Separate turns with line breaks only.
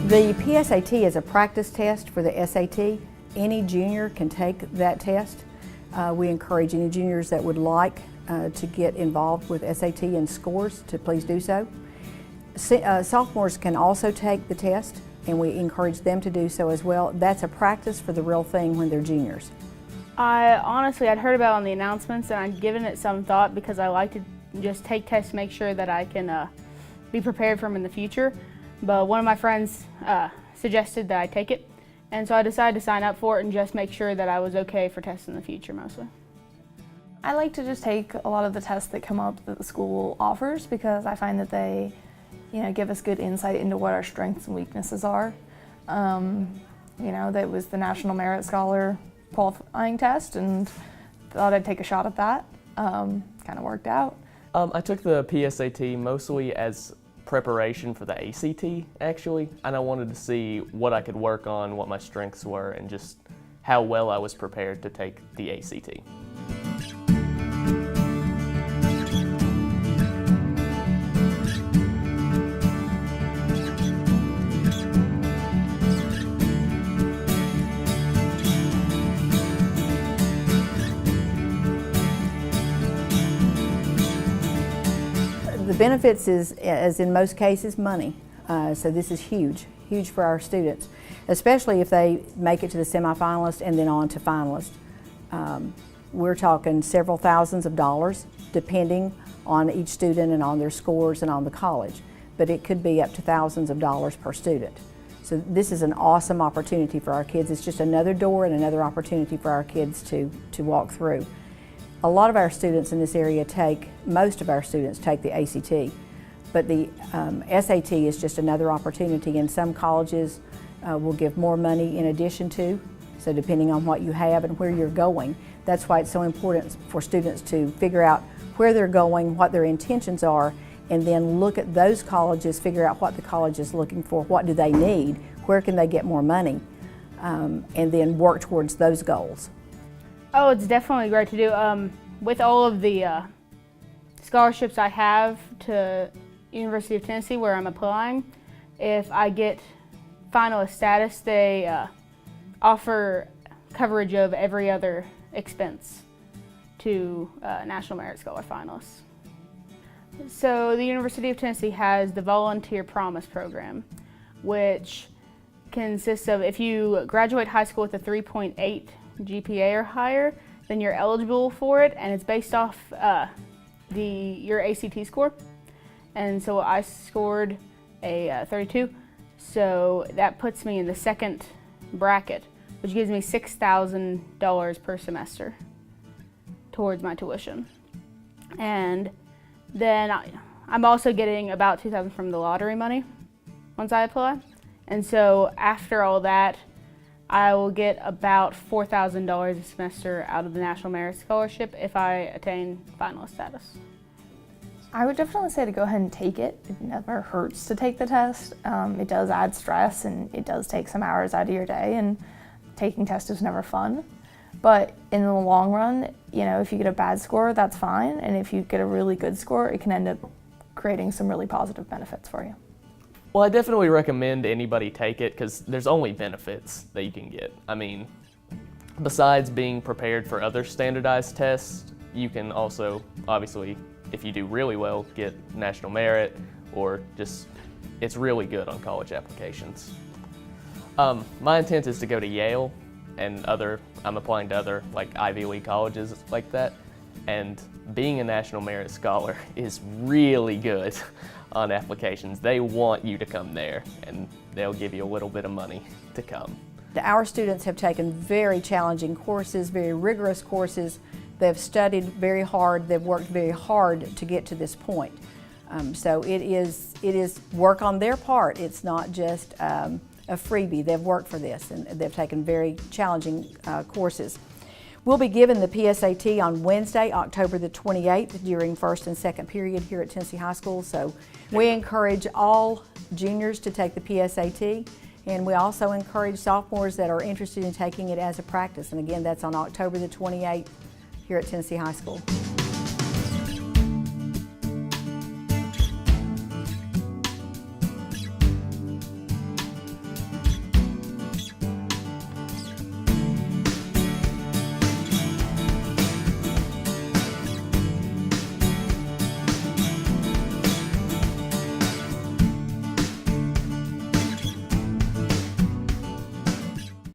The PSAT is a practice test for the SAT. Any junior can take that test. We encourage any juniors that would like to get involved with SAT and scores to please do so. Sophomores can also take the test, and we encourage them to do so as well. That's a practice for the real thing when they're juniors.
I'd heard about it on the announcements, and I'd given it some thought because I like to just take tests to make sure that I can be prepared for them in the future. But one of my friends suggested that I take it, and so I decided to sign up for it and just make sure that I was okay for tests in the future mostly.
I like to just take a lot of the tests that come up that the school offers because I find that they, give us good insight into what our strengths and weaknesses are. That was the National Merit Scholar qualifying test, and thought I'd take a shot at that. Kind of worked out.
I took the PSAT mostly as preparation for the ACT, actually, and I wanted to see what I could work on, what my strengths were, and just how well I was prepared to take the ACT.
The benefits is, as in most cases, money. So this is huge for our students, especially if they make it to the semifinalists and then on to finalists. We're talking several thousands of dollars depending on each student and on their scores and on the college, but it could be up to thousands of dollars per student. So this is an awesome opportunity for our kids. It's just another door and another opportunity for our kids to walk through. A lot of our students in this area most of our students take the ACT, but the SAT is just another opportunity, and some colleges will give more money in addition to, so depending on what you have and where you're going. That's why it's so important for students to figure out where they're going, what their intentions are, and then look at those colleges, figure out what the college is looking for, what do they need, where can they get more money, and then work towards those goals.
Oh, it's definitely great to do. With all of the scholarships I have to University of Tennessee where I'm applying, if I get finalist status, they offer coverage of every other expense to National Merit Scholar finalists. So the University of Tennessee has the Volunteer Promise Program, which consists of if you graduate high school with a 3.8 GPA or higher, then you're eligible for it, and it's based off your ACT score. And so I scored a 32, so that puts me in the second bracket, which gives me $6,000 per semester towards my tuition. And then I'm also getting about $2,000 from the lottery money once I apply. And so after all that, I will get about $4,000 a semester out of the National Merit Scholarship if I attain finalist status.
I would definitely say to go ahead and take it. It never hurts to take the test. It does add stress, and it does take some hours out of your day, and taking tests is never fun. But in the long run, if you get a bad score, that's fine, and if you get a really good score, it can end up creating some really positive benefits for you.
Well, I definitely recommend anybody take it because there's only benefits that you can get. I mean, besides being prepared for other standardized tests, you can also, obviously, if you do really well, get national merit, or just, it's really good on college applications. My intent is to go to Yale and I'm applying to other like Ivy League colleges like that, and being a National Merit Scholar is really good on applications. They want you to come there, and they'll give you a little bit of money to come.
Our students have taken very challenging courses, very rigorous courses. They've studied very hard, they've worked very hard to get to this point. So it is work on their part. It's not just a freebie. They've worked for this, and they've taken very challenging courses. We'll be given the PSAT on Wednesday, October the 28th, during first and second period here at Tennessee High School. So we encourage all juniors to take the PSAT, and we also encourage sophomores that are interested in taking it as a practice. And again, that's on October the 28th here at Tennessee High School.